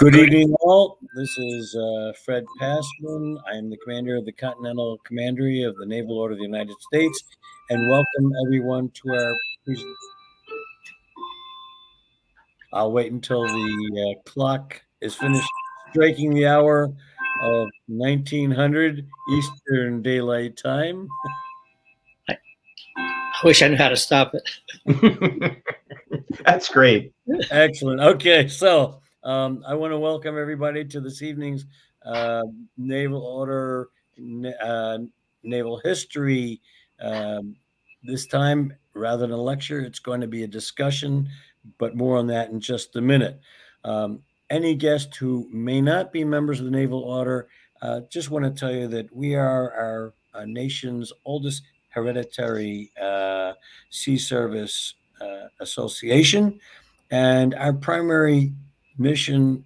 Good evening, all. This is Fred Passman. I am the commander of the Continental Commandery of the Naval Order of the United States, and welcome everyone to our presentation. I'll wait until the clock is finished striking the hour of 1900 Eastern Daylight Time. I wish I knew how to stop it. That's great. Excellent. Okay, so I want to welcome everybody to this evening's Naval Order Naval History. This time, rather than a lecture, it's going to be a discussion, but more on that in just a minute. Any guest who may not be members of the Naval Order, just want to tell you that we are our nation's oldest hereditary sea service association. And our primary mission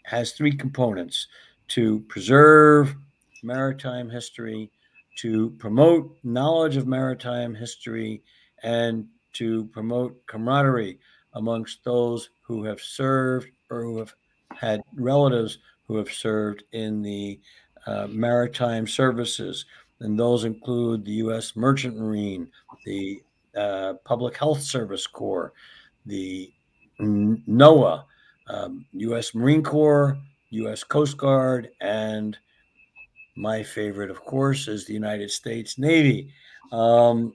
has three components: to preserve maritime history, to promote knowledge of maritime history, and to promote camaraderie amongst those who have served or who have had relatives who have served in the maritime services. And those include the U.S. Merchant Marine, the Public Health Service Corps, the NOAA, U.S. Marine Corps, U.S. Coast Guard, and my favorite, of course, is the United States Navy. The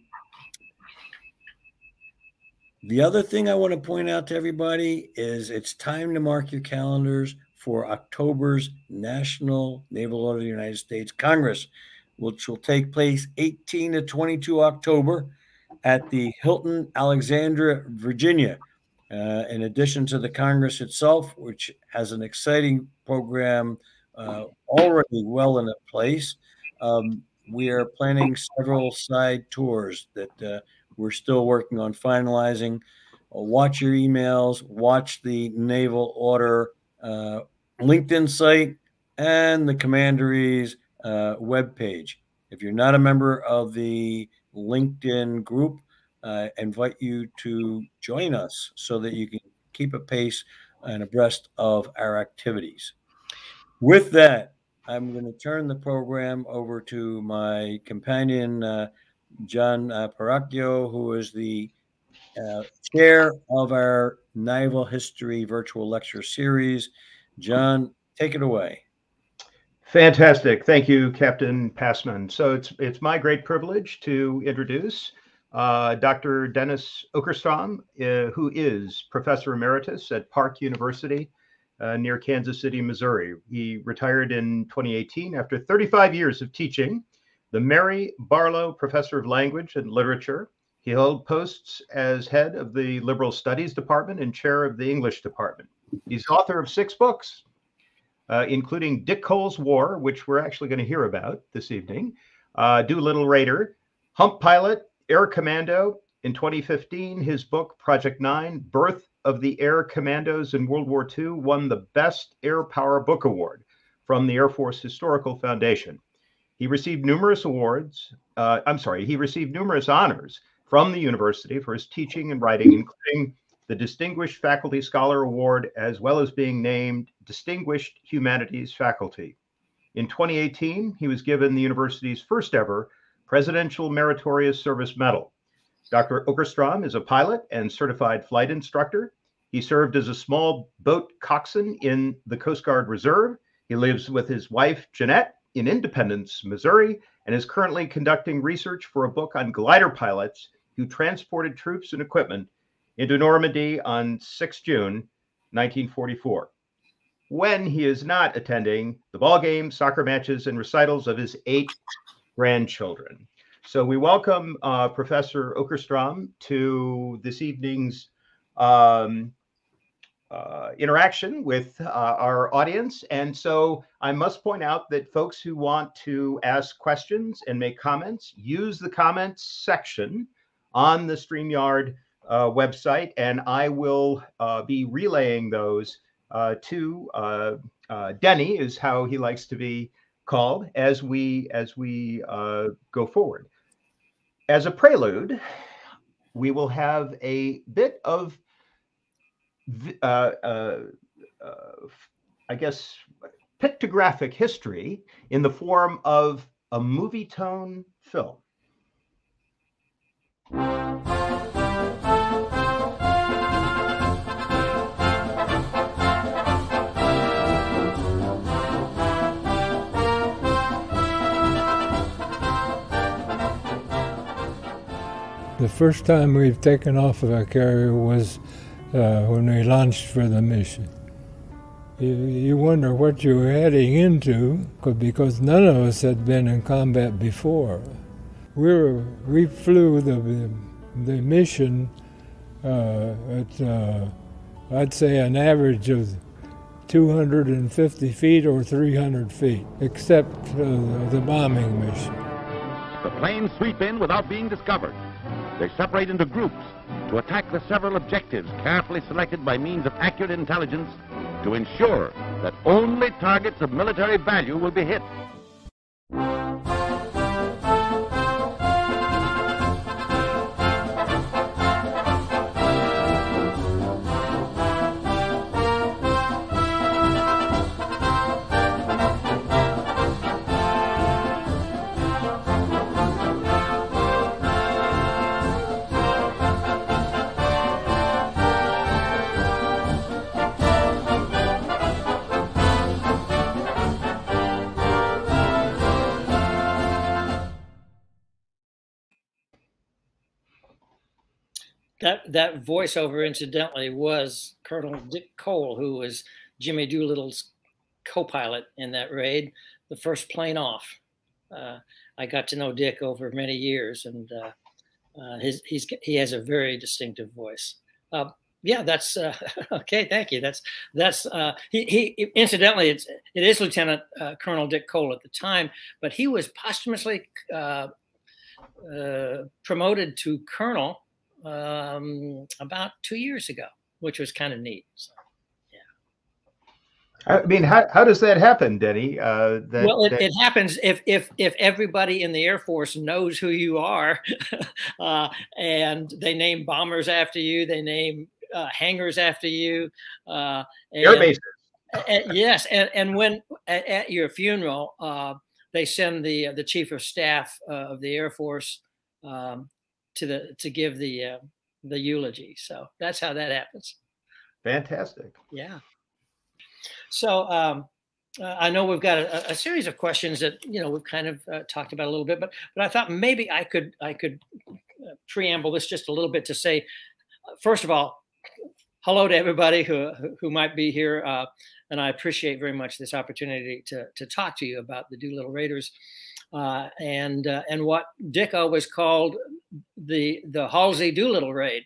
other thing I want to point out to everybody is it's time to mark your calendars for October's National Naval Order of the United States Congress, which will take place 18 to 22 October at the Hilton, Alexandria, Virginia. In addition to the Congress itself, which has an exciting program already well in place, we are planning several side tours that we're still working on finalizing. Watch your emails, watch the Naval Order LinkedIn site and the Commandery's webpage. If you're not a member of the LinkedIn group, I invite you to join us so that you can keep a pace and abreast of our activities. With that, I'm going to turn the program over to my companion, John Paracchio, who is the chair of our Naval History Virtual Lecture Series. John, take it away. Fantastic. Thank you, Captain Passman. So it's my great privilege to introduce Dr. Dennis Okerstrom, who is Professor Emeritus at Park University near Kansas City, Missouri. He retired in 2018 after 35 years of teaching. The Mary Barlow Professor of Language and Literature. He held posts as head of the Liberal Studies Department and chair of the English Department. He's author of 6 books, including Dick Cole's War, which we're actually going to hear about this evening, Doolittle Raider, Hump Pilot, Air Commando. In 2015, his book, Project 9, Birth of the Air Commandos in World War II, won the Best Air Power Book Award from the Air Force Historical Foundation. He received numerous he received numerous honors from the university for his teaching and writing, including the Distinguished Faculty Scholar Award, as well as being named Distinguished Humanities Faculty. In 2018, he was given the university's first ever Presidential Meritorious Service Medal. Dr. Okerstrom is a pilot and certified flight instructor. He served as a small boat coxswain in the Coast Guard Reserve. He lives with his wife, Jeanette, in Independence, Missouri, and is currently conducting research for a book on glider pilots who transported troops and equipment into Normandy on 6 June 1944, when he is not attending the ball games, soccer matches, and recitals of his 8 grandchildren. So we welcome Professor Okerstrom to this evening's interaction with our audience. And so I must point out that folks who want to ask questions and make comments, use the comments section on the StreamYard website, and I will be relaying those to Denny, is how he likes to be called, as we go forward. As a prelude, we will have a bit of I guess, pictographic history in the form of a movie tone film. The first time we've taken off of a carrier was when we launched for the mission. You wonder what you were heading into, because none of us had been in combat before. We flew the mission at I'd say an average of 250 feet or 300 feet, except the bombing mission. The planes sweep in without being discovered. They separate into groups to attack the several objectives carefully selected by means of accurate intelligence to ensure that only targets of military value will be hit. That voiceover, incidentally, was Colonel Dick Cole, who was Jimmy Doolittle's co-pilot in that raid, the first plane off. I got to know Dick over many years, and he has a very distinctive voice. Yeah, that's okay. Thank you. That's he incidentally, it is Lieutenant Colonel Dick Cole at the time, but he was posthumously promoted to colonel about 2 years ago, which was kind of neat. So, yeah. I mean, how does that happen, Denny? Well, it happens if everybody in the Air Force knows who you are, and they name bombers after you, they name hangars after you, air bases. Yes, and when at your funeral, they send the Chief of Staff of the Air Force to give the eulogy. So that's how that happens. Fantastic. Yeah. So I know we've got a series of questions that we've kind of talked about a little bit, but I thought maybe I could preamble this just a little bit to say, first of all, hello to everybody who might be here, and I appreciate very much this opportunity to talk to you about the Doolittle Raiders. And what Dick always called the Halsey Doolittle raid.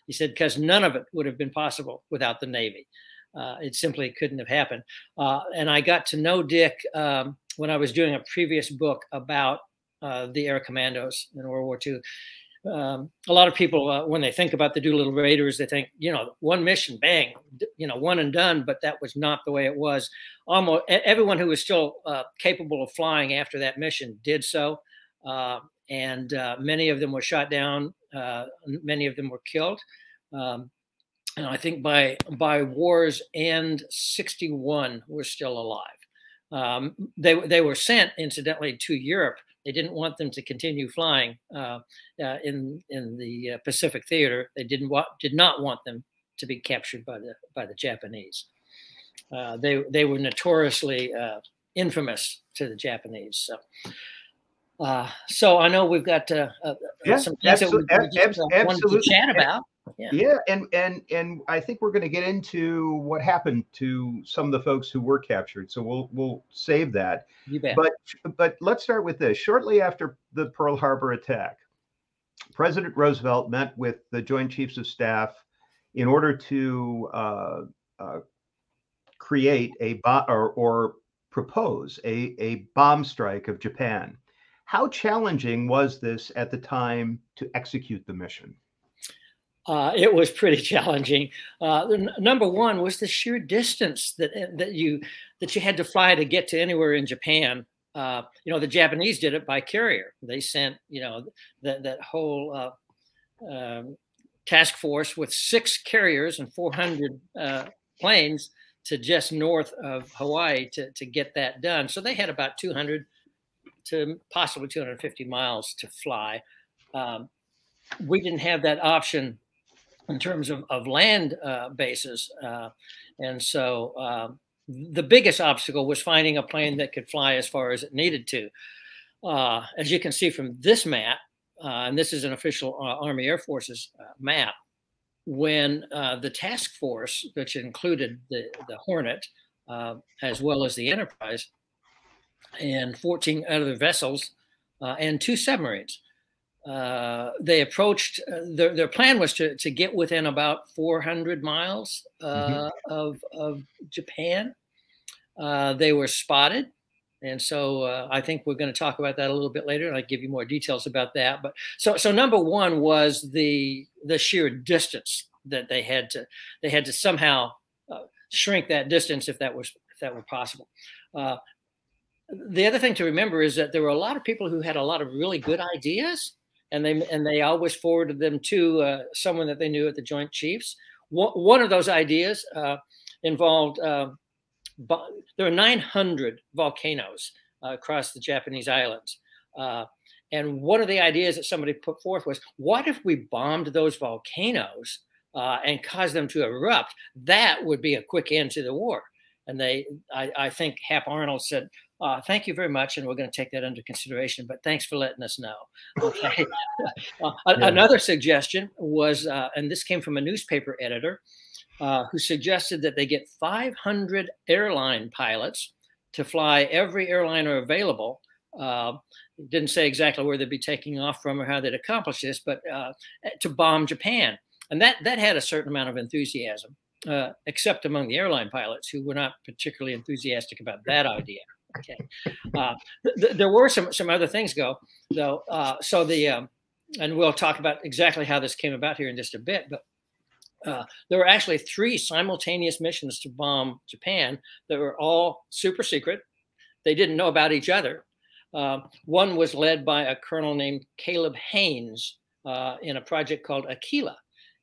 He said, because none of it would have been possible without the Navy. It simply couldn't have happened. And I got to know Dick when I was doing a previous book about the Air Commandos in World War II. A lot of people, when they think about the Doolittle Raiders, they think, one mission, bang, one and done. But that was not the way it was. Almost everyone who was still capable of flying after that mission did so. And many of them were shot down. Many of them were killed. And I think by war's end, 61 were still alive. They were sent, incidentally, to Europe. They didn't want them to continue flying in the Pacific Theater. They did not want them to be captured by the Japanese. They were notoriously infamous to the Japanese. So I know we've got some things absolutely, that we just wanted to chat about. Yeah, and I think we're going to get into what happened to some of the folks who were captured. So we'll save that. You bet. But let's start with this. Shortly after the Pearl Harbor attack, President Roosevelt met with the Joint Chiefs of Staff in order to create or propose a bomb strike of Japan. How challenging was this at the time to execute the mission? It was pretty challenging. Number one was the sheer distance that you had to fly to get to anywhere in Japan. The Japanese did it by carrier. They sent that whole task force with 6 carriers and 400 planes to just north of Hawaii to get that done. So they had about 200 to possibly 250 miles to fly. We didn't have that option in terms of land bases. And so the biggest obstacle was finding a plane that could fly as far as it needed to. As you can see from this map, and this is an official Army Air Forces map, when the task force, which included the Hornet, as well as the Enterprise, and 14 other vessels, and 2 submarines, they approached, their plan was to get within about 400 miles of Japan. They were spotted. And so I think we're going to talk about that a little bit later, and I'll give you more details about that. But so number one was the sheer distance that they had to somehow shrink that distance if that were possible. The other thing to remember is that there were a lot of people who had a lot of really good ideas, and they always forwarded them to someone that they knew at the Joint Chiefs. One of those ideas involved. There are 900 volcanoes across the Japanese islands. And one of the ideas that somebody put forth was, what if we bombed those volcanoes and caused them to erupt? That would be a quick end to the war. And I think Hap Arnold said, thank you very much, and we're going to take that under consideration, but thanks for letting us know. Okay. Another suggestion was, and this came from a newspaper editor, who suggested that they get 500 airline pilots to fly every airliner available. Didn't say exactly where they'd be taking off from or how they'd accomplish this, but to bomb Japan. And that had a certain amount of enthusiasm, except among the airline pilots, who were not particularly enthusiastic about that idea. Okay. There were some other things though. And we'll talk about exactly how this came about here in just a bit, but there were actually 3 simultaneous missions to bomb Japan that were all super secret. They didn't know about each other. One was led by a colonel named Caleb Haynes in a project called Aquila.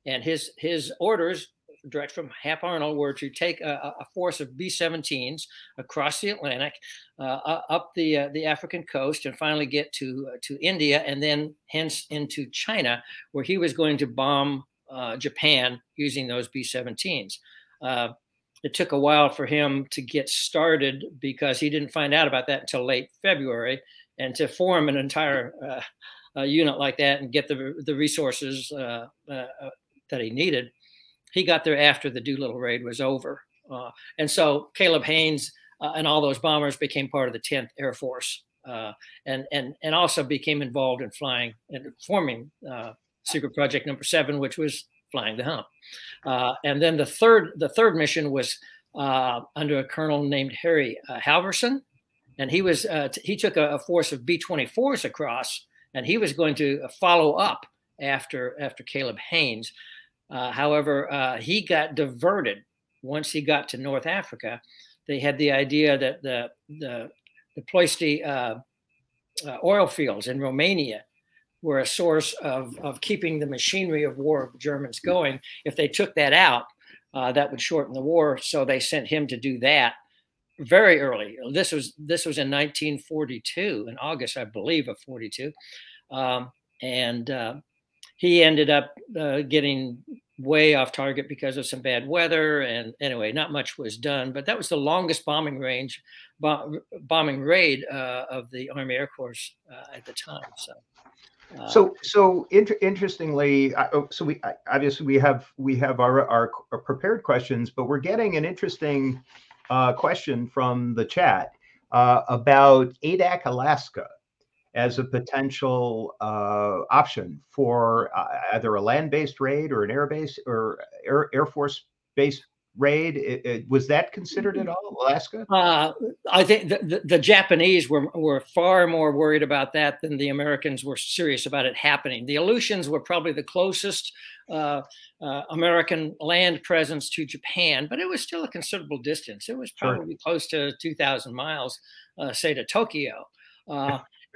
And his orders, direct from Hap Arnold, were to take a force of B-17s across the Atlantic, up the African coast, and finally get to India, and then hence into China, where he was going to bomb Japan using those B-17s. It took a while for him to get started because he didn't find out about that until late February, and to form an entire unit like that and get the resources that he needed, he got there after the Doolittle raid was over. And so Caleb Haynes and all those bombers became part of the 10th Air Force, and also became involved in flying and forming Secret Project Number 7, which was flying the hump. And then the third mission was under a colonel named Harry Halverson, and he took a force of B-24s across, and he was going to follow up after Caleb Haynes. However, he got diverted once he got to North Africa. They had the idea that the Ploiești oil fields in Romania were a source of keeping the machinery of war of the Germans going. If they took that out, that would shorten the war. So they sent him to do that very early. This was in 1942, in August, I believe, of 42. And he ended up getting way off target because of some bad weather. And anyway, not much was done. But that was the longest bombing raid of the Army Air Corps at the time. Interestingly, we obviously we have our prepared questions, but we're getting an interesting question from the chat about ADAC Alaska as a potential option for either a land-based raid or an air-based or Air Force-based raid. Was that considered at all, Alaska? I think the Japanese were far more worried about that than the Americans were serious about it happening. The Aleutians were probably the closest American land presence to Japan, but it was still a considerable distance. It was probably close to 2,000 miles, say, to Tokyo.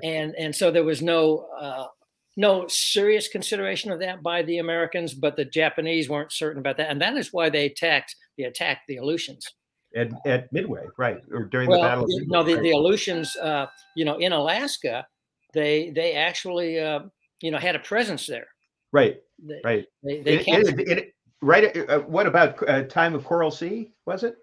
And so there was no serious consideration of that by the Americans, but the Japanese weren't certain about that. And that is why they attacked the Aleutians. at Midway, right, or during the Well, Battle of Midway. no, right? the Aleutians, in Alaska, they actually, had a presence there. Right, They, right. they captured. Right. What about time of Coral Sea? Was it,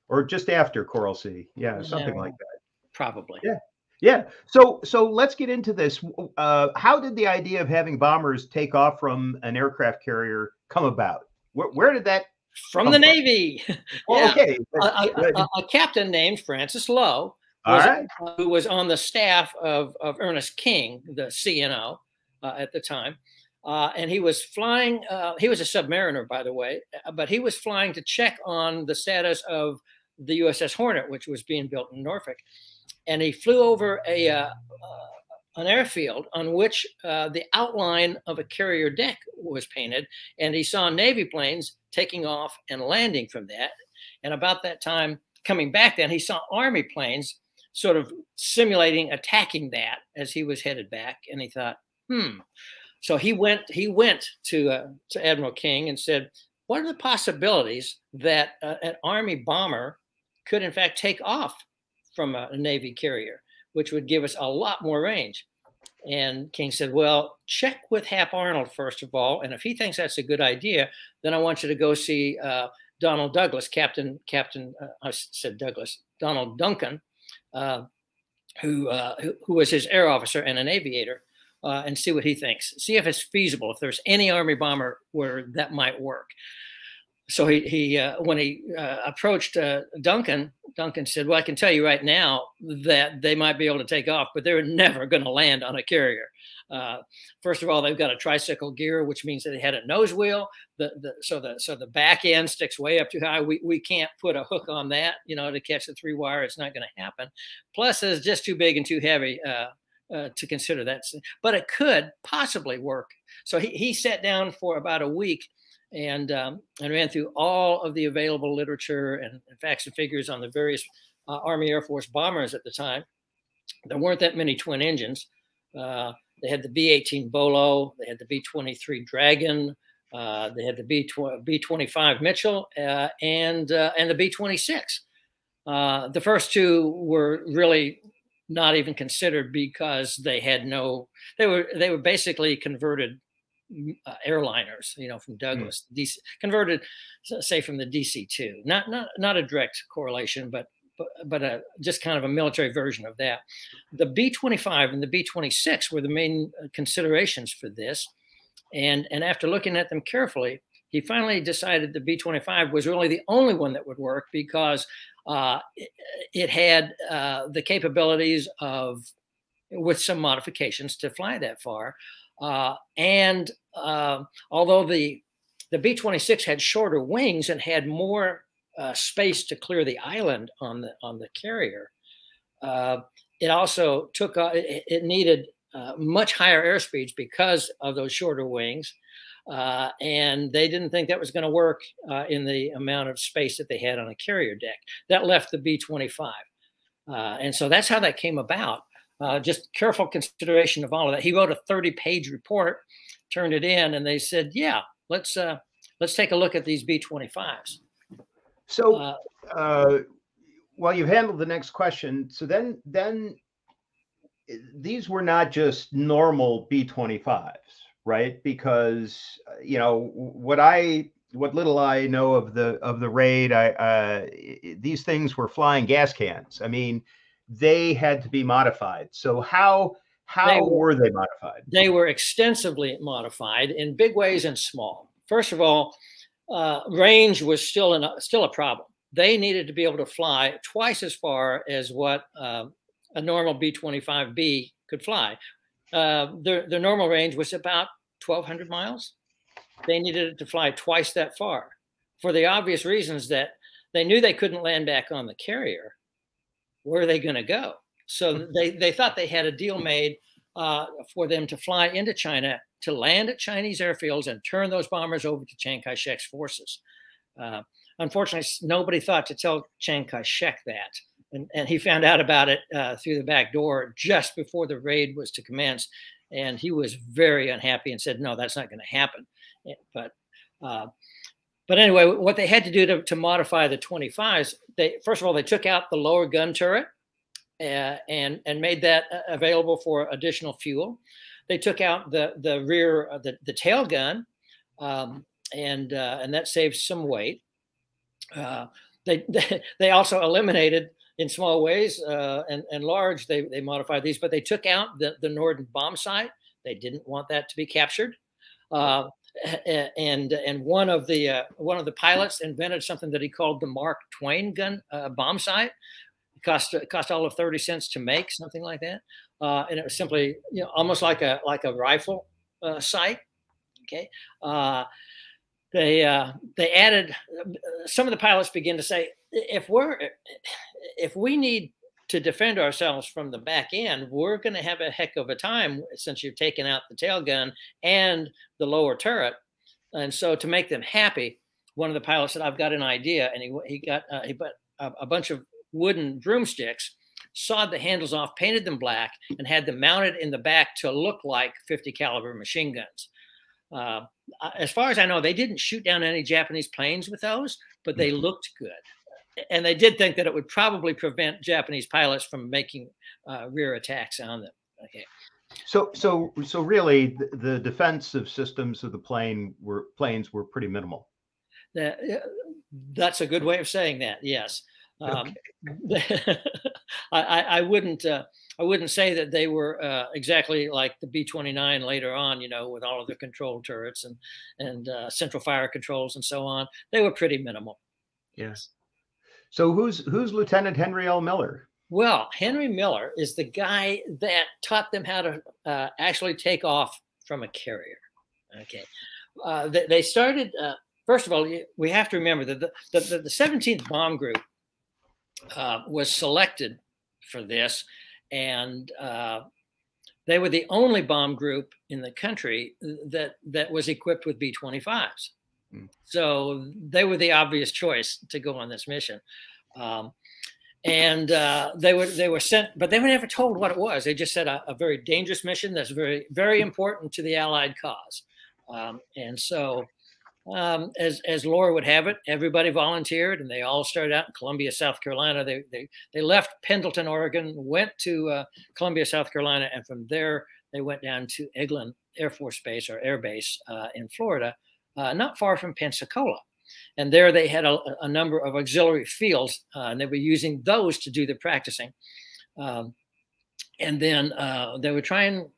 or just after Coral Sea? Yeah, something like that. Probably. Yeah. Yeah. So let's get into this. How did the idea of having bombers take off from an aircraft carrier come about? Where did that From come the Navy? Yeah. Okay. A captain named Francis Lowe All right. who was on the staff of Ernest King, the CNO, at the time. And he was flying, he was a submariner, by the way, but he was flying to check on the status of the USS Hornet, which was being built in Norfolk. And he flew over an airfield on which the outline of a carrier deck was painted. And he saw Navy planes taking off and landing from that. And about that time, coming back then, he saw Army planes sort of simulating attacking that as he was headed back. And he thought, So he went to Admiral King and said, what are the possibilities that an Army bomber could in fact take off from a Navy carrier, which would give us a lot more range? And King said, well, check with Hap Arnold, first of all. And if he thinks that's a good idea, then I want you to go see Donald Douglas, I said Douglas, Donald Duncan, who was his air officer and an aviator, and see what he thinks. See if it's feasible, if there's any Army bomber where that might work. So when he approached Duncan said, well, I can tell you right now that they might be able to take off, but they're never going to land on a carrier. First of all, they've got a tricycle gear, which means that they had a nose wheel. So the back end sticks way up too high. We can't put a hook on that, to catch the 3-wire. It's not going to happen. Plus, it's just too big and too heavy to consider that. But it could possibly work. So he sat down for about a week and ran through all of the available literature and facts and figures on the various Army Air Force bombers at the time. There weren't that many twin engines. They had the B-18 Bolo, they had the B-23 Dragon, they had the B-25 Mitchell, and the B-26. The first two were really not even considered because they were basically converted airliners, from Douglas, converted, say, from the DC-2. Not a direct correlation, but just kind of a military version of that. The B-25 and the B-26 were the main considerations for this. And after looking at them carefully, he finally decided the B-25 was really the only one that would work because it had the capabilities of, with some modifications, to fly that far. And although the B-26 had shorter wings and had more space to clear the island on the carrier, it also it needed much higher airspeeds because of those shorter wings. And they didn't think that was going to work in the amount of space that they had on a carrier deck. That left the B-25. And so that's how that came about. Just careful consideration of all of that. He wrote a 30-page report, turned it in, and they said, yeah, let's take a look at these B-25s. So well, you've handled the next question. So then these were not just normal B-25s, right? Because what little I know of the raid, these things were flying gas cans. I mean, they had to be modified. So how were they modified? They were extensively modified in big ways and small. First of all, range was still a problem. They needed to be able to fly twice as far as what a normal B-25B could fly. Their normal range was about 1,200 miles. They needed it to fly twice that far for the obvious reasons that they knew they couldn't land back on the carrier. Where are they going to go? So they thought they had a deal made for them to fly into China, to land at Chinese airfields and turn those bombers over to Chiang Kai-shek's forces. Unfortunately, nobody thought to tell Chiang Kai-shek that. And he found out about it through the back door just before the raid was to commence. And he was very unhappy and said, no, that's not going to happen. But anyway, what they had to do to modify the 25s, first of all, they took out the lower gun turret and made that available for additional fuel. They took out the rear, the tail gun, and that saved some weight. They also eliminated, in small ways and large, they modified these, but they took out the Norden bomb site. They didn't want that to be captured. And one of the pilots invented something that he called the Mark Twain gun bomb sight. It cost all of 30 cents to make, something like that. And it was simply, almost like a rifle sight. Okay. They added, some of the pilots began to say, if we need to defend ourselves from the back end, we're going to have a heck of a time since you've taken out the tail gun and the lower turret. And so to make them happy, one of the pilots said, I've got an idea. And he put a bunch of wooden broomsticks, sawed the handles off, painted them black, and had them mounted in the back to look like 50 caliber machine guns. As far as I know, they didn't shoot down any Japanese planes with those, but they looked good. And they did think that it would probably prevent Japanese pilots from making rear attacks on them. Okay. So really, the defensive systems of the planes were pretty minimal. That's a good way of saying that. Yes. Okay. I wouldn't say that they were exactly like the B-29 later on, with all of their control turrets and central fire controls and so on. They were pretty minimal. Yes. So who's Lieutenant Henry L. Miller? Well, Henry Miller is the guy that taught them how to actually take off from a carrier. Okay. They started, first of all, we have to remember that the 17th Bomb Group was selected for this, and they were the only bomb group in the country that was equipped with B-25s. So they were the obvious choice to go on this mission. And they were sent, but they were never told what it was. They just said a very dangerous mission that's very, very important to the Allied cause. And so as lore would have it, everybody volunteered, and they all started out in Columbia, South Carolina. They left Pendleton, Oregon, went to Columbia, South Carolina, and from there they went down to Eglin Air Force Base or Air Base in Florida, not far from Pensacola. And there they had a number of auxiliary fields, and they were using those to do the practicing. And then they were trying,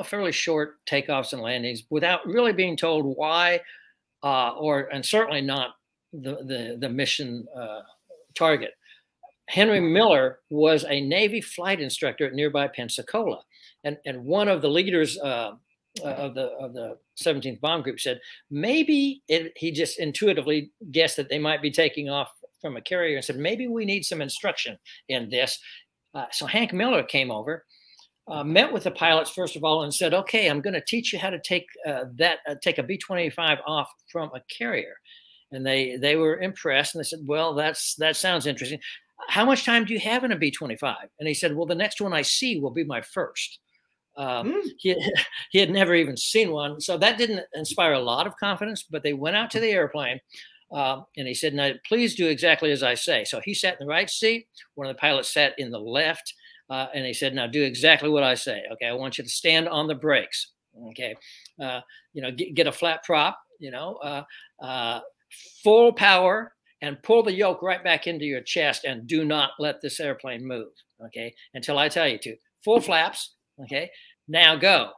fairly short takeoffs and landings without really being told why, and certainly not the mission target. Henry Miller was a Navy flight instructor at nearby Pensacola, and one of the leaders of the 17th Bomb Group said maybe he just intuitively guessed that they might be taking off from a carrier and said, maybe we need some instruction in this. So Hank Miller came over, met with the pilots first of all, and said, okay, I'm going to teach you how to take take a B-25 off from a carrier. And they were impressed, and they said, well, that sounds interesting. How much time do you have in a B-25? And he said, well, the next one I see will be my first. He had never even seen one. So that didn't inspire a lot of confidence, but they went out to the airplane, and he said, now, please do exactly as I say. So he sat in the right seat. One of the pilots sat in the left, and he said, now do exactly what I say. Okay, I want you to stand on the brakes. Okay, get a flat prop, full power, and pull the yoke right back into your chest, and do not let this airplane move, okay, until I tell you to. Full flaps, okay, now go.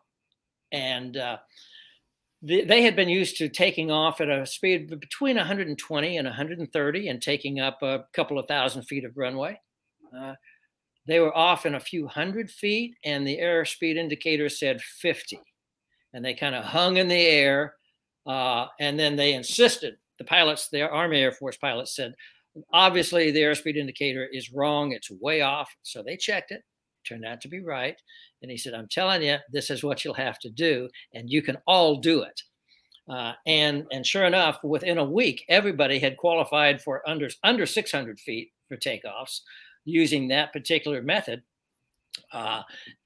And they had been used to taking off at a speed between 120 and 130 and taking up a couple of thousand feet of runway. They were off in a few hundred feet, and the airspeed indicator said 50. And they kind of hung in the air, and then they insisted. The pilots, the Army Air Force pilots said, obviously the airspeed indicator is wrong. It's way off. So they checked it. Turned out to be right. And he said, I'm telling you, this is what you'll have to do, and you can all do it. And sure enough, within a week, everybody had qualified for under 600 feet for takeoffs using that particular method.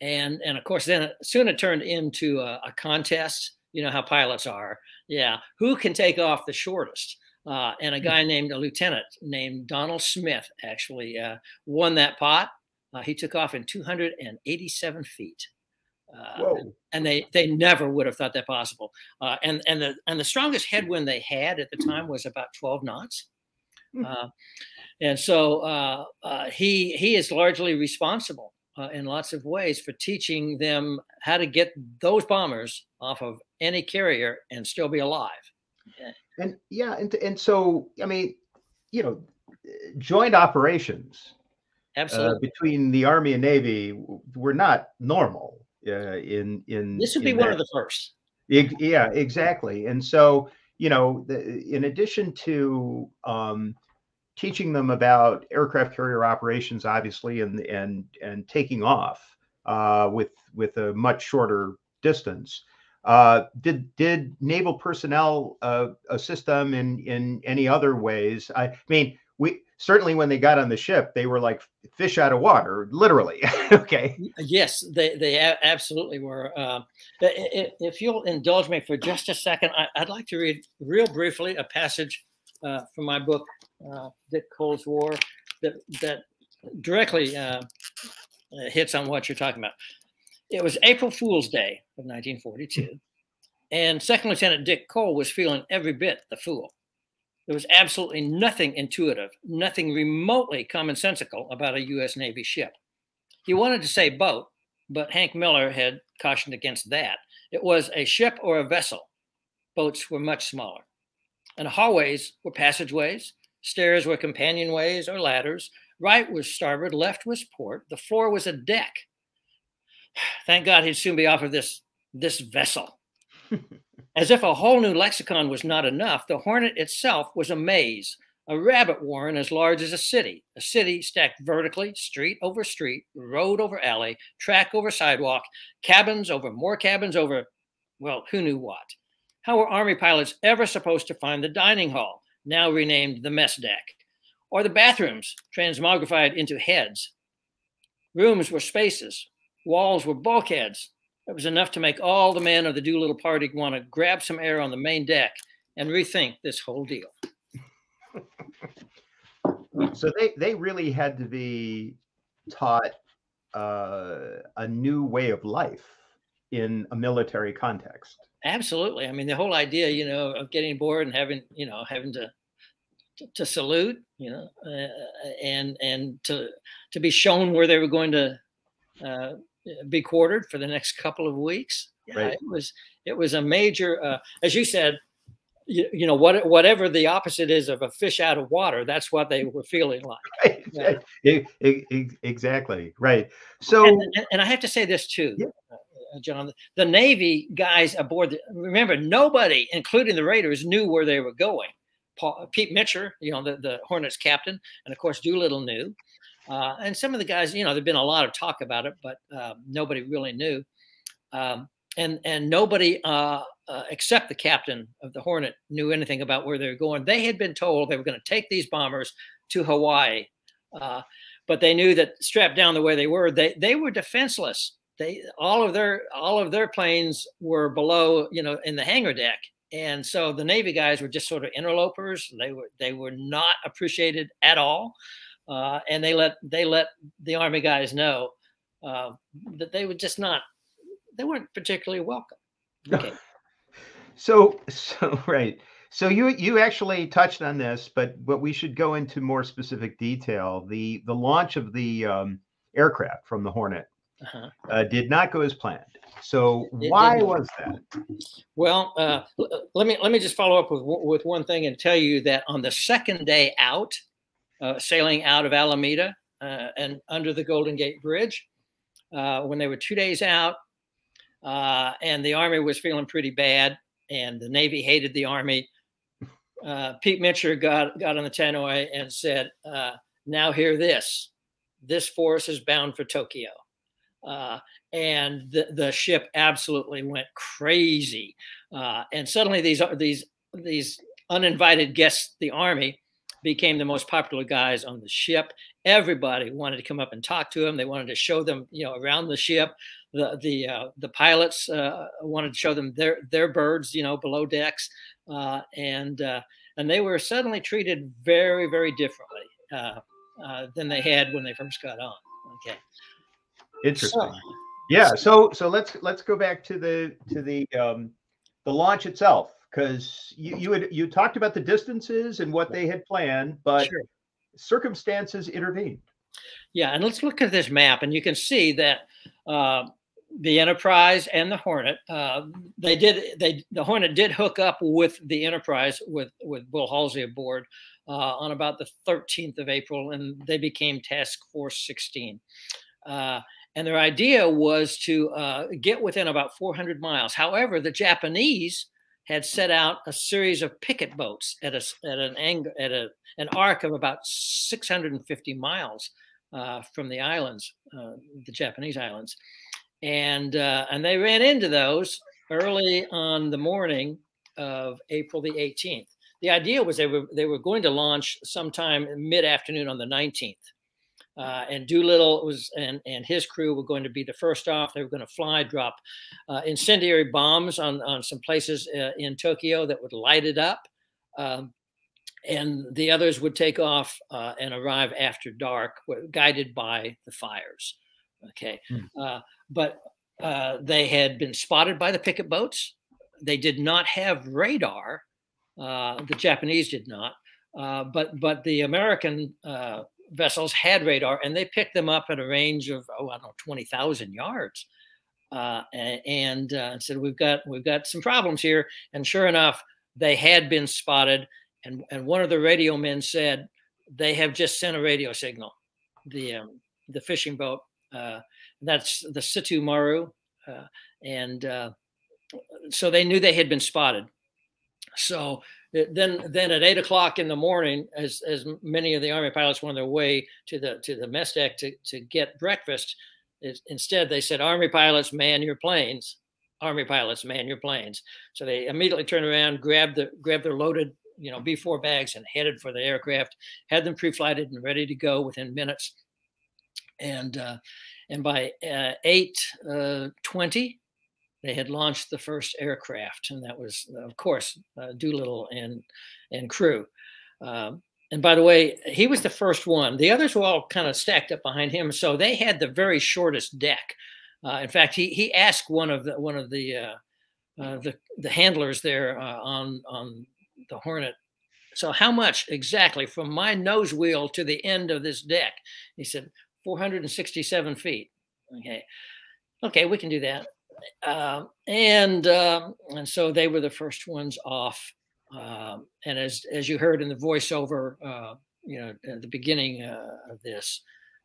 And of course, then soon it turned into a contest. You know how pilots are. Yeah. Who can take off the shortest? And a guy named a lieutenant named Donald Smith actually won that pot. He took off in 287 feet. And they never would have thought that possible. And the strongest headwind they had at the time was about 12 knots. And so he is largely responsible in lots of ways for teaching them how to get those bombers off of any carrier and still be alive. And so, I mean, you know, joint operations between the Army and Navy were not normal. This would be one of the first. Yeah, exactly. And so, you know, in addition to teaching them about aircraft carrier operations, obviously, and taking off with a much shorter distance, did naval personnel assist them in any other ways? I mean, we certainly, when they got on the ship, they were like fish out of water, literally. Okay. Yes, they absolutely were. If you'll indulge me for just a second, I'd like to read real briefly a passage from my book, Dick Cole's War, that directly hits on what you're talking about. It was April Fool's Day of 1942, and Second Lieutenant Dick Cole was feeling every bit the fool. There was absolutely nothing intuitive, nothing remotely commonsensical about a U.S. Navy ship. He wanted to say boat, but Hank Miller had cautioned against that. It was a ship or a vessel. Boats were much smaller. And hallways were passageways, stairs were companionways or ladders, right was starboard, left was port, the floor was a deck. Thank God he'd soon be off of this vessel. As if a whole new lexicon was not enough, the Hornet itself was a maze, a rabbit warren as large as a city stacked vertically, street over street, road over alley, track over sidewalk, cabins over more cabins over, well, who knew what? How were Army pilots ever supposed to find the dining hall, now renamed the mess deck, or the bathrooms transmogrified into heads? Rooms were spaces, walls were bulkheads. It was enough to make all the men of the Doolittle party want to grab some air on the main deck and rethink this whole deal. So they really had to be taught a new way of life in a military context. Absolutely. I mean, the whole idea, you know, of getting bored and having to salute, you know, and to be shown where they were going to be quartered for the next couple of weeks. Yeah, right. It was a major, as you said, you know, whatever the opposite is of a fish out of water, that's what they were feeling like. Right. Yeah. Exactly. Right. So, and I have to say this too, yeah. John, the Navy guys aboard, remember, nobody, including the Raiders, knew where they were going. Pete Mitcher, you know, the Hornets captain, and of course Doolittle knew. And some of the guys, you know, there'd been a lot of talk about it, but nobody really knew. And nobody except the captain of the Hornet knew anything about where they were going. They had been told they were going to take these bombers to Hawaii, but they knew that strapped down the way they were defenseless. All of their planes were below, you know, in the hangar deck. And so the Navy guys were just sort of interlopers. They were not appreciated at all. And they let the Army guys know that they would just not, they weren't particularly welcome. Okay. So right. So you actually touched on this, but we should go into more specific detail. The launch of the aircraft from the Hornet did not go as planned. So why was that? Well, let me just follow up with one thing and tell you that on the second day out, sailing out of Alameda and under the Golden Gate Bridge, when they were 2 days out, and the Army was feeling pretty bad, and the Navy hated the Army, Pete Mitcher got on the tannoy and said, "Now hear this: this force is bound for Tokyo." And the ship absolutely went crazy, and suddenly these uninvited guests, the Army, became the most popular guys on the ship. Everybody wanted to come up and talk to them. They wanted to show them, you know, around the ship. The pilots wanted to show them their birds, you know, below decks, and and they were suddenly treated very, very differently than they had when they first got on. Okay. Interesting. So, Yeah. So let's go back to the launch itself, because you talked about the distances and what they had planned, but sure. circumstances intervened. Yeah, and let's look at this map, and you can see that the Enterprise and the Hornet, the Hornet did hook up with the Enterprise with Will Halsey aboard on about the 13th of April, and they became Task Force 16. And their idea was to get within about 400 miles. However, the Japanese had set out a series of picket boats at an arc of about 650 miles from the islands, the Japanese islands, and they ran into those early on the morning of April the 18th. The idea was they were going to launch sometime mid-afternoon on the 19th. And Doolittle and his crew were going to be the first off. They were going to fly, drop incendiary bombs on some places in Tokyo that would light it up. And the others would take off and arrive after dark, guided by the fires. Okay. But they had been spotted by the picket boats. They did not have radar. The Japanese did not. But the American vessels had radar, and they picked them up at a range of, I don't know, 20,000 yards, and said, we've got some problems here. And sure enough, they had been spotted, and one of the radio men said, they have just sent a radio signal. The fishing boat, that's the Situ Maru, and so they knew they had been spotted. So then at 8 o'clock in the morning, as many of the Army pilots were on their way to the mess deck to get breakfast, instead they said, Army pilots, man your planes. Army pilots, man your planes. So they immediately turned around, grabbed their loaded B-4 bags and headed for the aircraft, had them pre-flighted and ready to go within minutes. And by 8:20. They had launched the first aircraft, and that was, of course, Doolittle and crew. And by the way, he was the first one. The others were all kind of stacked up behind him, so they had the very shortest deck. In fact, he asked one of the handlers there on the Hornet, so how much exactly from my nose wheel to the end of this deck? He said 467 feet. Okay, we can do that. And so they were the first ones off. And as you heard in the voiceover, at the beginning of this,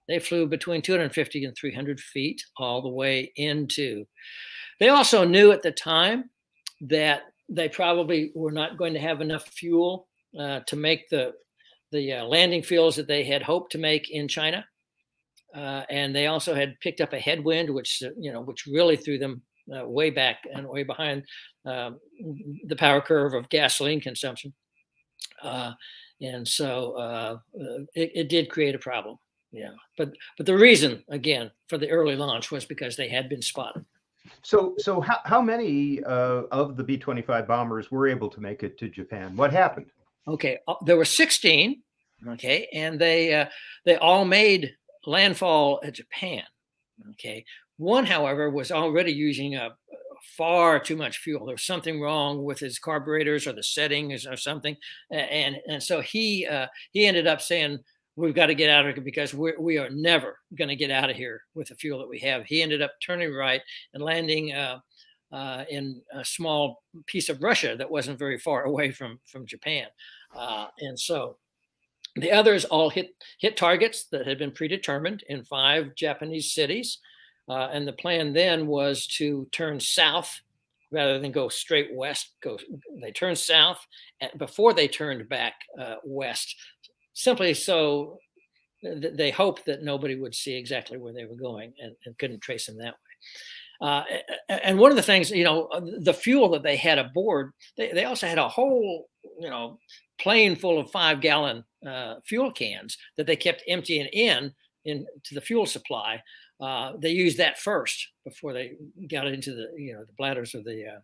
they flew between 250 and 300 feet all the way into. They also knew at the time that they probably were not going to have enough fuel to make the landing fields that they had hoped to make in China. And they also had picked up a headwind, which really threw them way back and way behind the power curve of gasoline consumption. And so it did create a problem. Yeah. But the reason, again, for the early launch was because they had been spotted. So how many of the B-25 bombers were able to make it to Japan? What happened? Okay. There were 16. Okay. And they all made landfall at Japan. Okay. One, however, was already using far too much fuel. There was something wrong with his carburetors or the settings or something, and so he ended up saying, "We've got to get out of here because we are never going to get out of here with the fuel that we have." He ended up turning right and landing in a small piece of Russia that wasn't very far away from Japan, and so. The others all hit targets that had been predetermined in 5 Japanese cities. And the plan then was to turn south rather than go straight west. They turned south before they turned back west, simply so they hoped that nobody would see exactly where they were going and couldn't trace them that way. And one of the things, the fuel that they had aboard, they also had a whole, plane full of 5-gallon fuel cans that they kept emptying into the fuel supply. They used that first before they got into the bladders of the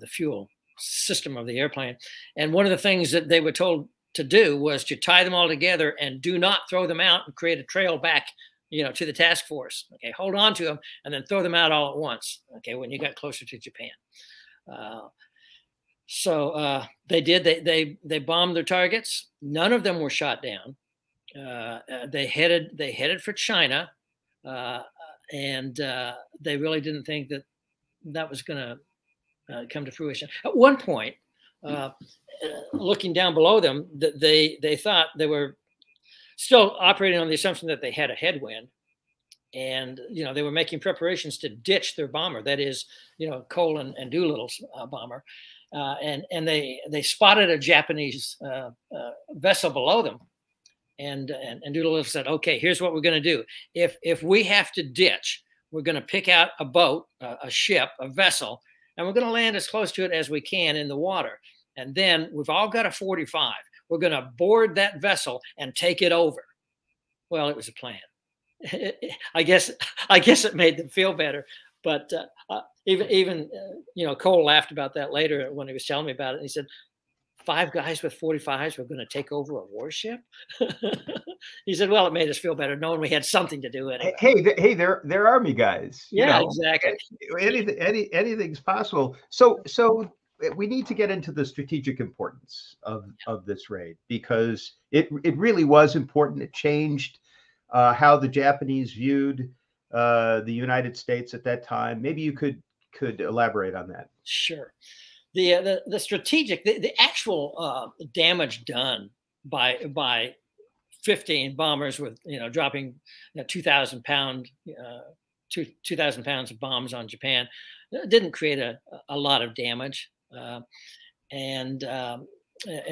fuel. system of the airplane. And one of the things that they were told to do was to tie them all together and do not throw them out and create a trail back, to the task force. Okay, hold on to them and then throw them out all at once. Okay, when you got closer to Japan. So they did. They bombed their targets. None of them were shot down. They headed for China, and they really didn't think that was going to come to fruition. At one point, looking down below them, they thought they were still operating on the assumption that they had a headwind, and they were making preparations to ditch their bomber. That is, Cole and Doolittle's bomber, and they spotted a Japanese vessel below them, and Doolittle said, "Okay, here's what we're going to do. If we have to ditch, we're going to pick out a boat, a ship, a vessel, and we're going to land as close to it as we can in the water. And then we've all got a 45. We're going to board that vessel and take it over." Well, it was a plan. I guess it made them feel better. But even Cole laughed about that later when he was telling me about it. And he said, 5 guys with 45s were going to take over a warship. He said, "Well, it made us feel better knowing we had something to do anyway." Hey, they're Army guys. Yeah, exactly. Anything's possible. So we need to get into the strategic importance of this raid, because it really was important. It changed how the Japanese viewed the United States at that time. Maybe you could elaborate on that. Sure. The strategic, the actual damage done by 15 bombers with dropping 2,000 pounds of bombs on Japan didn't create a lot of damage, and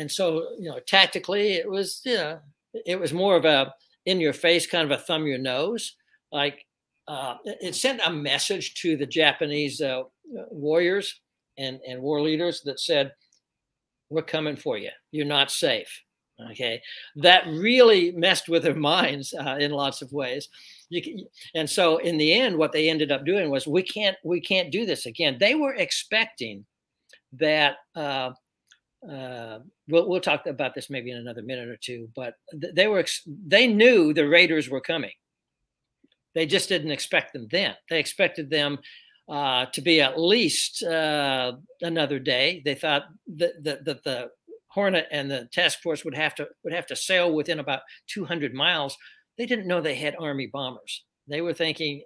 so tactically it was more of a in your face kind of a thumb your nose, like it sent a message to the Japanese warriors and war leaders that said, "We're coming for you. You're not safe." Okay, that really messed with their minds in lots of ways. And so in the end, what they ended up doing was, we can't do this again. They were expecting that. We'll talk about this maybe in another minute or two. But they knew the raiders were coming. They just didn't expect them then. They expected them to be at least another day. They thought that the Hornet and the task force would have to sail within about 200 miles. They didn't know they had Army bombers. They were thinking,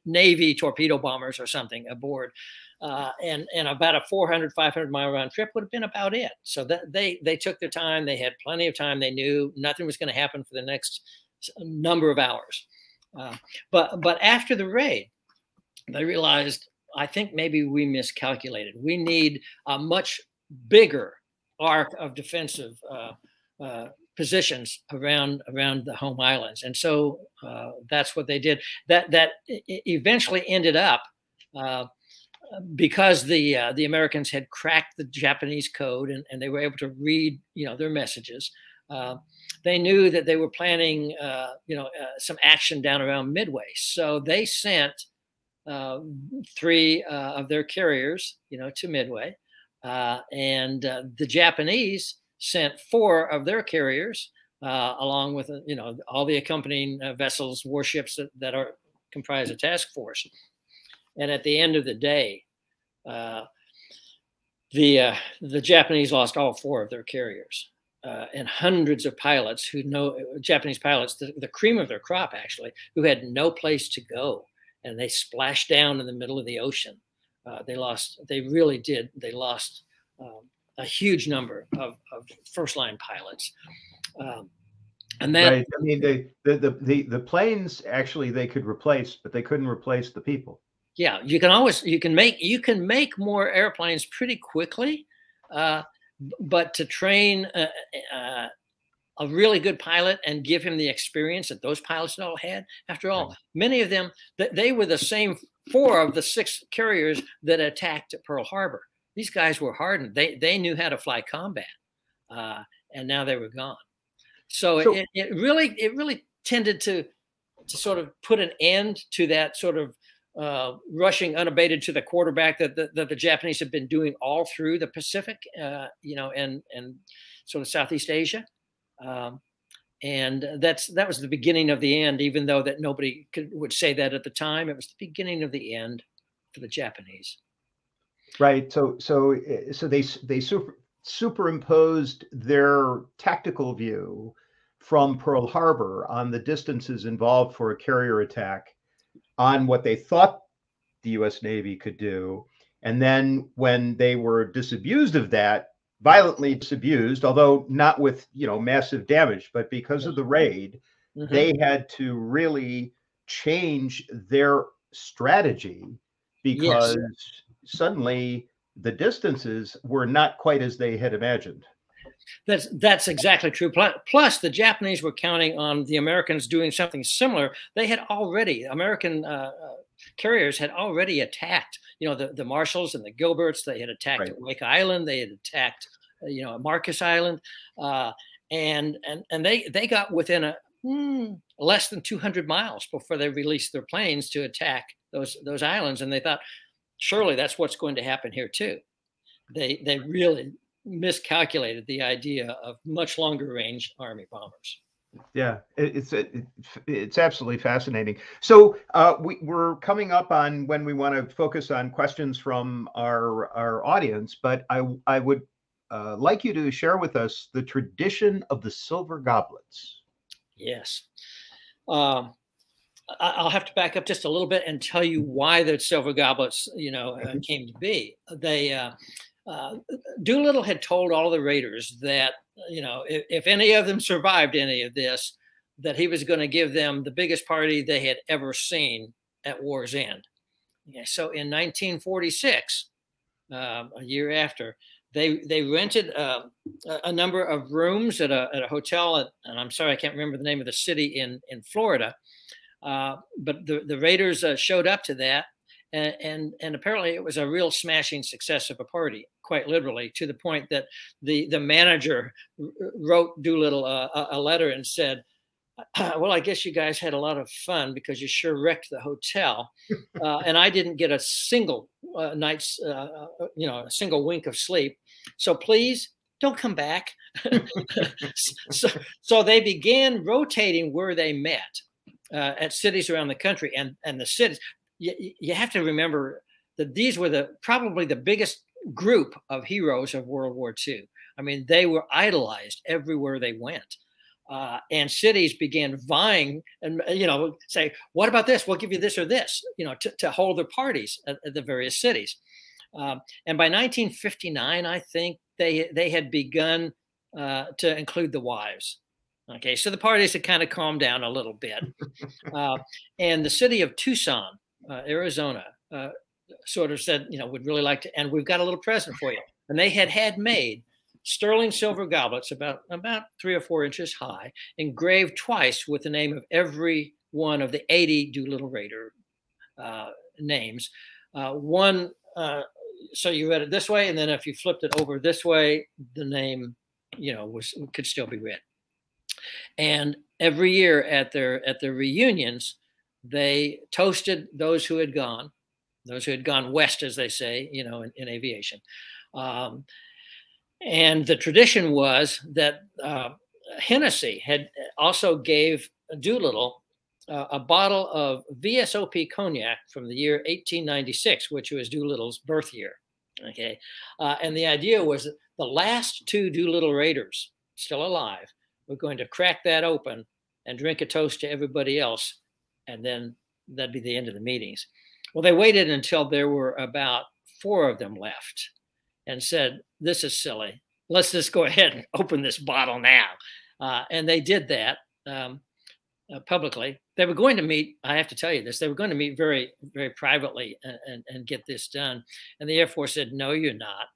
Navy torpedo bombers or something aboard, and about a 400, 500 mile round trip would have been about it. So that they took their time. They had plenty of time. They knew nothing was going to happen for the next number of hours. But after the raid, they realized, I think maybe we miscalculated. We need a much bigger arc of defensive positions around the home islands, and so that's what they did. That eventually ended up because the Americans had cracked the Japanese code and they were able to read their messages. They knew that they were planning some action down around Midway, so they sent 3 of their carriers to Midway, and the Japanese sent 4 of their carriers along with all the accompanying vessels, warships that are comprised of task force. And at the end of the day, the Japanese lost all 4 of their carriers, and hundreds of pilots Japanese pilots, the cream of their crop actually, who had no place to go, and they splashed down in the middle of the ocean. They lost a huge number of first-line pilots, and then right. I mean, the planes actually they could replace, but they couldn't replace the people. Yeah, you can make more airplanes pretty quickly, but to train a really good pilot and give him the experience that those pilots all had. After all, many of them, they were the same 4 of the 6 carriers that attacked at Pearl Harbor. These guys were hardened. They knew how to fly combat, and now they were gone. So it really tended to sort of put an end to that sort of rushing unabated to the quarterback that the Japanese have been doing all through the Pacific, and sort of Southeast Asia. And that was the beginning of the end, even though that nobody would say that at the time. It was the beginning of the end for the Japanese. Right. So they superimposed their tactical view from Pearl Harbor on the distances involved for a carrier attack on what they thought the U.S. Navy could do. And then when they were disabused of that, violently disabused, although not with, massive damage, but because of the raid, they had to really change their strategy because suddenly the distances were not quite as they had imagined. That's exactly true. Plus, the Japanese were counting on the Americans doing something similar. American carriers had already attacked, the Marshalls and the Gilberts. They had attacked Wake Island. They had attacked, Marcus Island, and they got within less than 200 miles before they released their planes to attack those islands. And they thought, surely that's what's going to happen here too. They really miscalculated the idea of much longer range Army bombers. Yeah, it's absolutely fascinating. So we're coming up on when we want to focus on questions from our audience, but I would like you to share with us the tradition of the silver goblets. Yes. I'll have to back up just a little bit and tell you why the silver goblets, came to be. Doolittle had told all the raiders that, if any of them survived any of this, that he was going to give them the biggest party they had ever seen at war's end. Okay, so in 1946, a year after, they rented a number of rooms at a hotel, and I'm sorry, I can't remember the name of the city in Florida, but the raiders showed up to that. And apparently it was a real smashing success of a party, quite literally, to the point that the manager wrote Doolittle a letter and said, well, I guess you guys had a lot of fun because you sure wrecked the hotel. And I didn't get a single night's, a single wink of sleep. So please don't come back. So they began rotating where they met at cities around the country, and the cities. You have to remember that these were probably the biggest group of heroes of World War II. I mean, they were idolized everywhere they went. And cities began vying and, say, what about this? We'll give you this or this, to hold their parties at the various cities. And by 1959, I think they had begun to include the wives. Okay, so the parties had kind of calmed down a little bit. And the city of Tucson, Arizona, sort of said, we'd really like to, and we've got a little present for you. And they had made sterling silver goblets about 3 or 4 inches high, engraved twice with the name of every one of the 80 Doolittle Raider names. One, so you read it this way, and then if you flipped it over this way, the name, could still be read. And every year at their reunions, they toasted those who had gone west, as they say, in aviation. And the tradition was that Hennessy had also gave Doolittle a bottle of VSOP cognac from the year 1896, which was Doolittle's birth year. Okay, and the idea was that the last 2 Doolittle Raiders still alive were going to crack that open and drink a toast to everybody else, and then that'd be the end of the meetings. Well, they waited until there were about 4 of them left and said, this is silly. Let's just go ahead and open this bottle now. And they did that publicly. They were going to meet, I have to tell you this, they were going to meet very, very privately and get this done. And the Air Force said, no, you're not.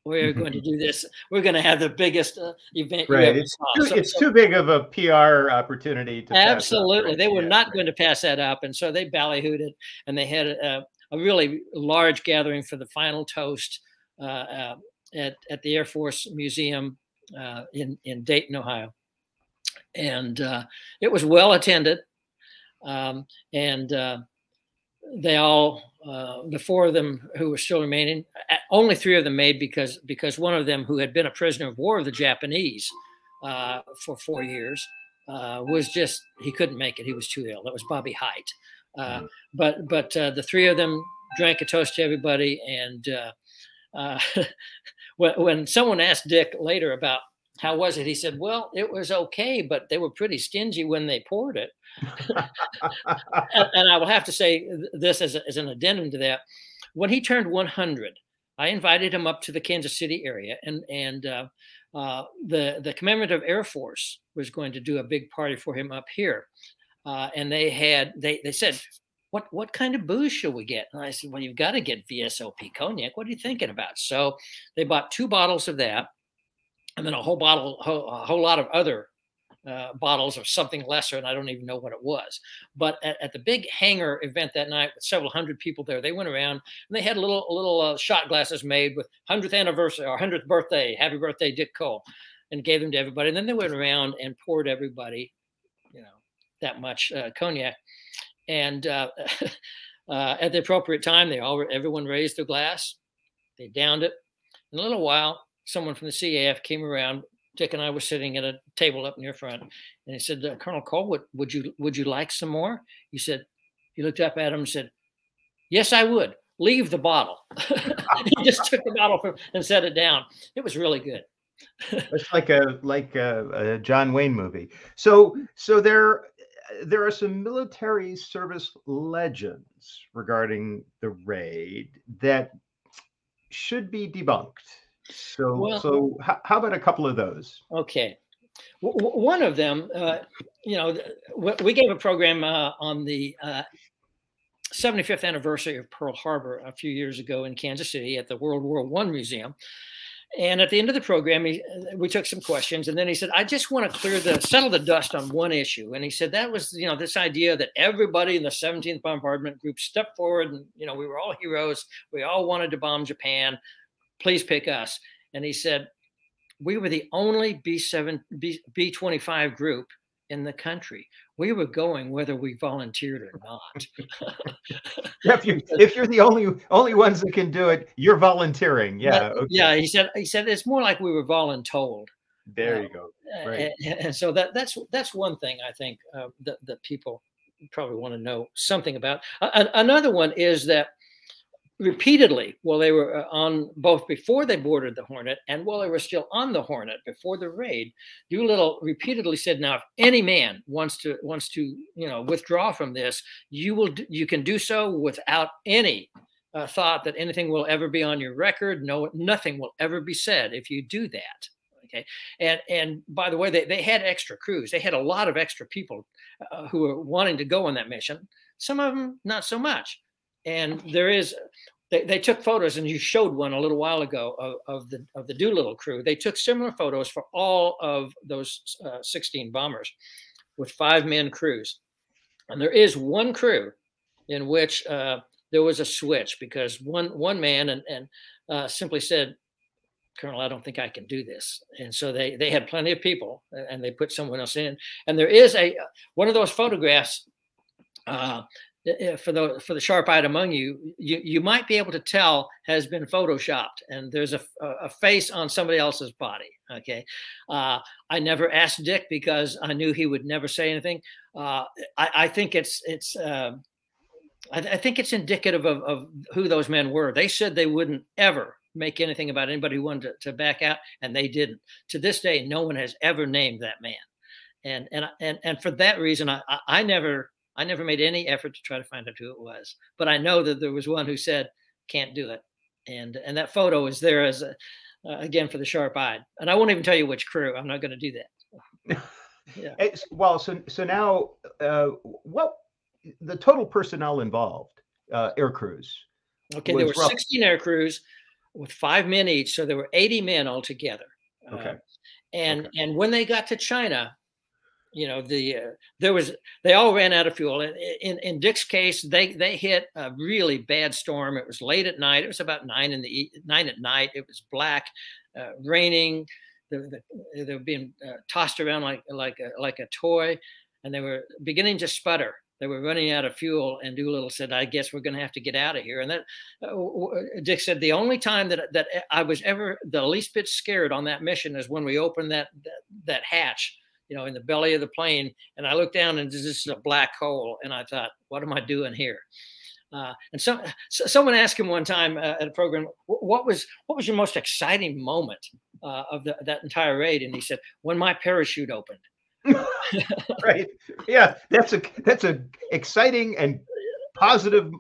We're going to do this. We're going to have the biggest event. Right. It's too big of a PR opportunity to absolutely. Pass up, right? They were not going to pass that up. And so they ballyhooed it, and they had a really large gathering for the final toast at the Air Force Museum in Dayton, Ohio. And it was well attended. And they all, the 4 of them who were still remaining, only 3 of them made because one of them, who had been a prisoner of war of the Japanese for 4 years, was just, he couldn't make it. He was too ill. That was Bobby Height. But the 3 of them drank a toast to everybody. And when someone asked Dick later about how was it, he said, well, it was okay, but they were pretty stingy when they poured it. And I will have to say this as an addendum to that. When he turned 100, I invited him up to the Kansas City area, and the commemorative Air Force was going to do a big party for him up here. And they said, what kind of booze should we get? And I said, well, you've got to get VSOP cognac. What are you thinking about? So they bought 2 bottles of that, and then a whole lot of other bottles of something lesser, and I don't even know what it was. But at the big hangar event that night, with several hundred people there, they went around and they had little shot glasses made with 100th anniversary or 100th birthday, happy birthday, Dick Cole, and gave them to everybody. And then they went around and poured everybody, that much cognac. And at the appropriate time, everyone raised their glass, they downed it. In a little while, someone from the CAF came around. Dick and I were sitting at a table up near front, and he said, Colonel Cole, would you like some more? He said, he looked up at him and said, yes, I would. Leave the bottle. He just took the bottle and set it down. It was really good. It's like a John Wayne movie. So there are some military service legends regarding the raid that should be debunked. So how about a couple of those? Okay. One of them, we gave a program on the 75th anniversary of Pearl Harbor a few years ago in Kansas City at the World War I Museum. And at the end of the program, we took some questions, and then he said, I just want to settle the dust on one issue. And he said, that was, this idea that everybody in the 17th Bombardment Group stepped forward and, we were all heroes. We all wanted to bomb Japan. Please pick us. And he said, we were the only B-25 group in the country. We were going whether we volunteered or not. if you're the only ones that can do it, you're volunteering. Yeah. Okay. Yeah. He said it's more like we were voluntold. There you go. Right. And so that's one thing I think that people probably want to know something about. Another one is that repeatedly, while they were on both before they boarded the Hornet and while they were still on the Hornet before the raid, Doolittle repeatedly said, now, if any man wants to withdraw from this, you can do so without any thought that anything will ever be on your record. No, nothing will ever be said if you do that. Okay. And by the way, they had extra crews. They had a lot of extra people who were wanting to go on that mission. Some of them, not so much. And they took photos, and you showed one a little while ago of the Doolittle crew. They took similar photos for all of those 16 bombers with 5-man crews. And there is one crew in which there was a switch, because one man and simply said, Colonel, I don't think I can do this. And so they had plenty of people, and they put someone else in. And there is one of those photographs. For the sharp-eyed among you, you might be able to tell has been photoshopped, and there's a face on somebody else's body. Okay, I never asked Dick because I knew he would never say anything. I think it's indicative of who those men were. They said they wouldn't ever make anything about anybody who wanted to back out, and they didn't. To this day, no one has ever named that man, and for that reason, I never made any effort to try to find out who it was. But I know that there was one who said, can't do it. And that photo is there as again, for the sharp-eyed. And I won't even tell you which crew. I'm not going to do that. Yeah. Well, so now, what the total personnel involved, air crews? Okay, there were 16 air crews with 5 men each. So there were 80 men altogether. Okay. And when they got to China, they all ran out of fuel. In Dick's case, they hit a really bad storm. It was late at night. It was about 9 at night. It was black, raining. They were being tossed around like a toy, and they were beginning to sputter. They were running out of fuel, and Doolittle said, "I guess we're going to have to get out of here." And that Dick said the only time that I was ever the least bit scared on that mission is when we opened that hatch, you know, in the belly of the plane, and I looked down and this is a black hole, and I thought, "What am I doing here?" And someone asked him one time at a program, "What was your most exciting moment of that entire raid?" And he said, "When my parachute opened." Right. Yeah, that's a exciting and positive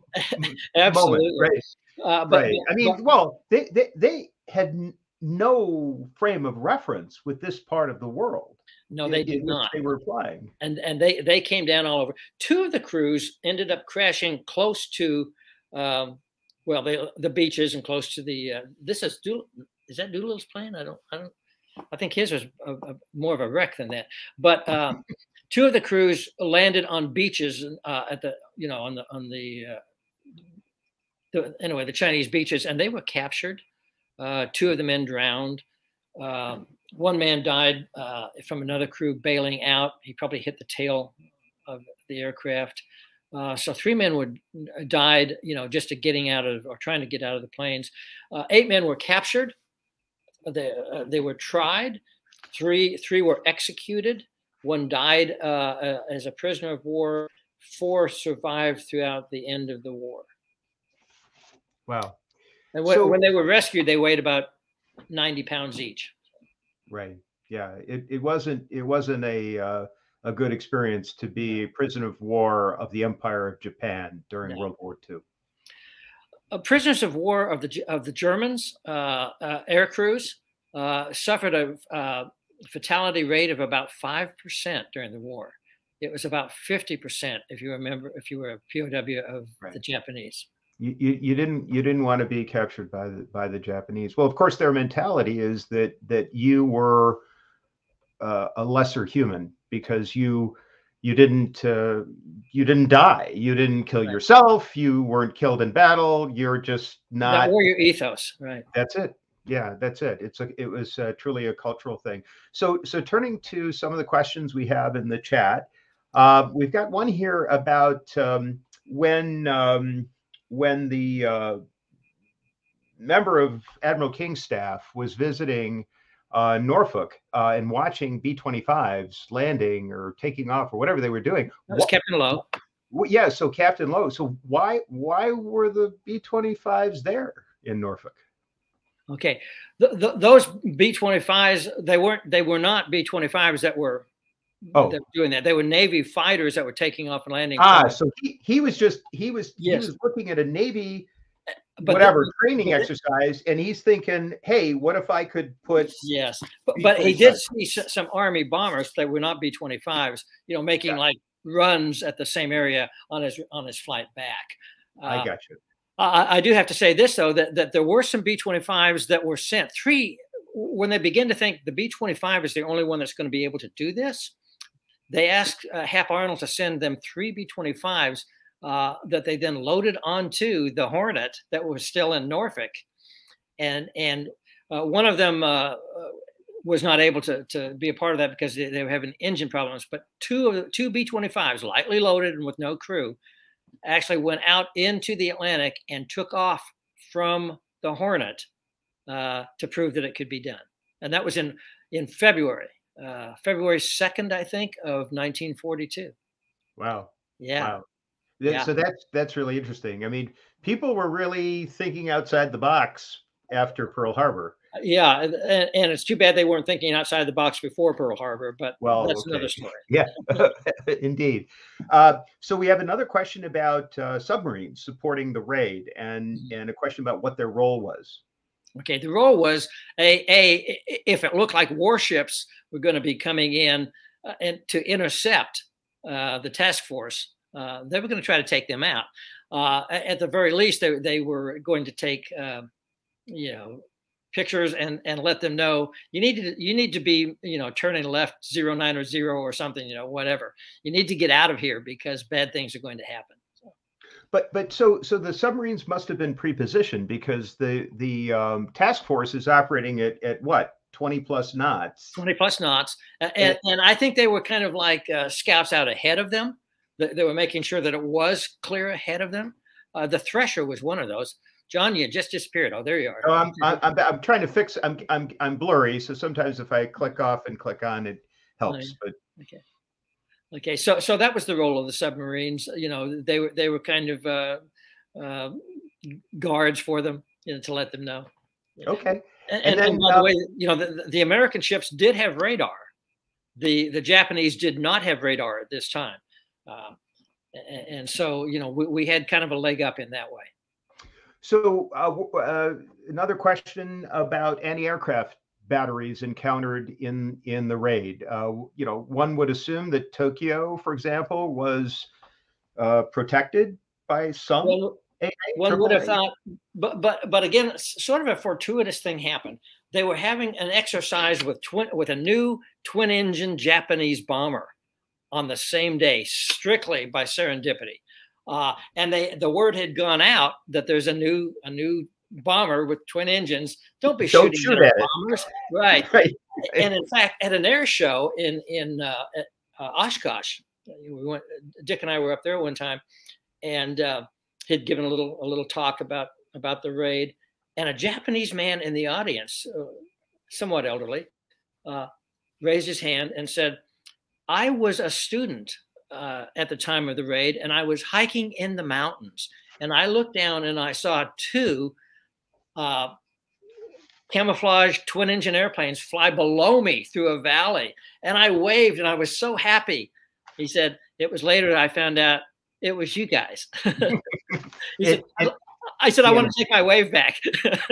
Absolutely. moment. Right. Right. I mean, well, they had no frame of reference with this part of the world. No, they did not. They were flying, and they came down all over. Two of the crews ended up crashing close to, well, the beaches and close to the. Is that Doolittle's plane? I think his was more of a wreck than that. But two of the crews landed on beaches at the, you know, on the anyway, the Chinese beaches, and they were captured. Two of the men drowned. One man died from another crew bailing out. He probably hit the tail of the aircraft. So 3 men died, you know, just getting out of or trying to get out of the planes. 8 men were captured. They were tried. Three were executed. 1 died as a prisoner of war. 4 survived throughout the end of the war. Wow. And when they were rescued, they weighed about 90 pounds each. Right. Yeah. It wasn't a good experience to be a prisoner of war of the Empire of Japan during World War II. Prisoners of war of the Germans, air crews, suffered a fatality rate of about 5% during the war. It was about 50%, if you remember, if you were a POW of the Japanese. You didn't want to be captured by the Japanese. Well, of course, their mentality is that you were a lesser human because you didn't die. You didn't kill yourself. You weren't killed in battle. You're just not. That warrior ethos, right? That's it. Yeah, that's it. It was truly a cultural thing. So turning to some of the questions we have in the chat, we've got one here about when the member of Admiral King's staff was visiting Norfolk and watching B-25s landing or taking off or whatever they were doing. That was Captain Lowe. Yeah, so Captain Lowe. So why were the B-25s there in Norfolk? Okay, those B-25s, they were not B-25s that were doing that. They were Navy fighters that were taking off and landing. So he was looking at a Navy training exercise, and he's thinking, hey, what if I could put but he did see some Army bombers that were not B-25s, you know, making like runs at the same area on his flight back. I got you. I do have to say this, though, that there were some B-25s that were sent. When they begin to think the B-25 is the only one that's going to be able to do this, they asked Hap Arnold to send them 3 B-25s that they then loaded onto the Hornet that was still in Norfolk. And one of them was not able to be a part of that because they were having engine problems. But two B-25s, lightly loaded and with no crew, actually went out into the Atlantic and took off from the Hornet to prove that it could be done. And that was in February 2nd, I think, of 1942. Wow. Yeah. Wow. So that's really interesting. I mean, people were really thinking outside the box after Pearl Harbor. Yeah, and it's too bad they weren't thinking outside the box before Pearl Harbor, but that's another story. Yeah, indeed. So we have another question about submarines supporting the raid, and a question about what their role was. Okay, the role was if it looked like warships were going to be coming in and to intercept the task force, they were going to try to take them out. At the very least, they were going to take pictures and let them know you need to be turning left 09 or something, whatever. You need to get out of here because bad things are going to happen. But so the submarines must have been pre-positioned because the task force is operating at what, 20 plus knots? 20 plus knots, and I think they were kind of like scouts out ahead of them. They were making sure that it was clear ahead of them. The Thresher was one of those. John, you just disappeared. Oh, there you are. Oh, I'm trying to fix. I'm blurry, so sometimes if I click off and click on, it helps. But okay. So that was the role of the submarines. You know, they were kind of guards for them, you know, to let them know. Okay. And then, by the way, you know, the American ships did have radar. The Japanese did not have radar at this time. And so, you know, we had kind of a leg up in that way. So another question about anti-aircraft batteries encountered in the raid. You know, one would assume that Tokyo, for example, was protected by some. One would have thought, but again, sort of a fortuitous thing happened. They were having an exercise with a new twin-engine Japanese bomber on the same day, strictly by serendipity. And the word had gone out that there's a new bomber with twin engines. Don't shooting at bombers, right? And in fact, at an air show in Oshkosh, Dick and I were up there one time, and he'd given a little talk about the raid, and a Japanese man in the audience, somewhat elderly, raised his hand and said, "I was a student at the time of the raid, and I was hiking in the mountains, and I looked down and I saw two camouflage twin engine airplanes fly below me through a valley, and I waved and I was so happy." He said, "It was later that I found out it was you guys." I said, "I want to take my wave back."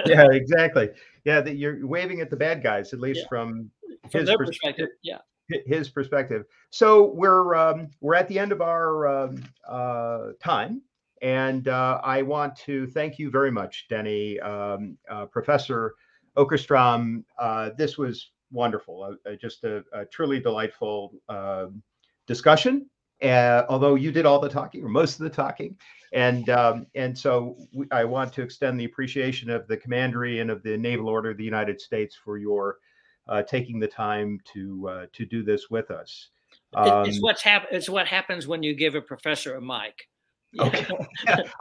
Yeah, exactly. Yeah, you're waving at the bad guys, at least from his their perspective. Yeah. His perspective. So we're at the end of our time, and I want to thank you very much, Denny, Professor Okerstrom. This was wonderful, just a truly delightful discussion. Although you did all the talking, or most of the talking, and so I want to extend the appreciation of the Commandery and of the Naval Order of the United States for your taking the time to do this with us. It's what happens when you give a professor a mic. Okay,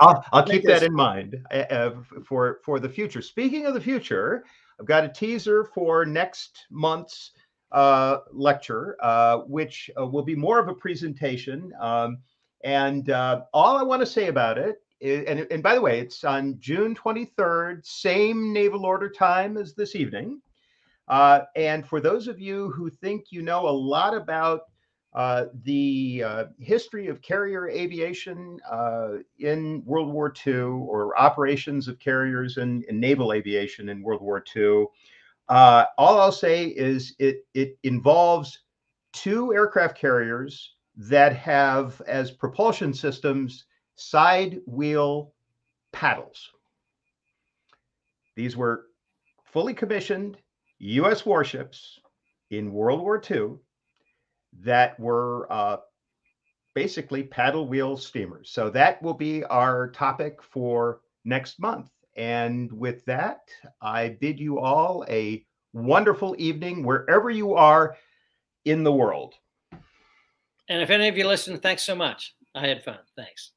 I'll keep that in mind for the future. Speaking of the future, I've got a teaser for next month's lecture, which will be more of a presentation. And all I want to say about it is, and by the way, it's on June 23rd, same Naval Order time as this evening. And for those of you who think you know a lot about the history of carrier aviation in World War II, or operations of carriers in naval aviation in World War II, all I'll say is it involves two aircraft carriers that have as propulsion systems side wheel paddles. These were fully commissioned U.S. warships in World War II that were basically paddle wheel steamers. So that will be our topic for next month. And with that, I bid you all a wonderful evening wherever you are in the world. And if any of you listen, thanks so much. I had fun. Thanks.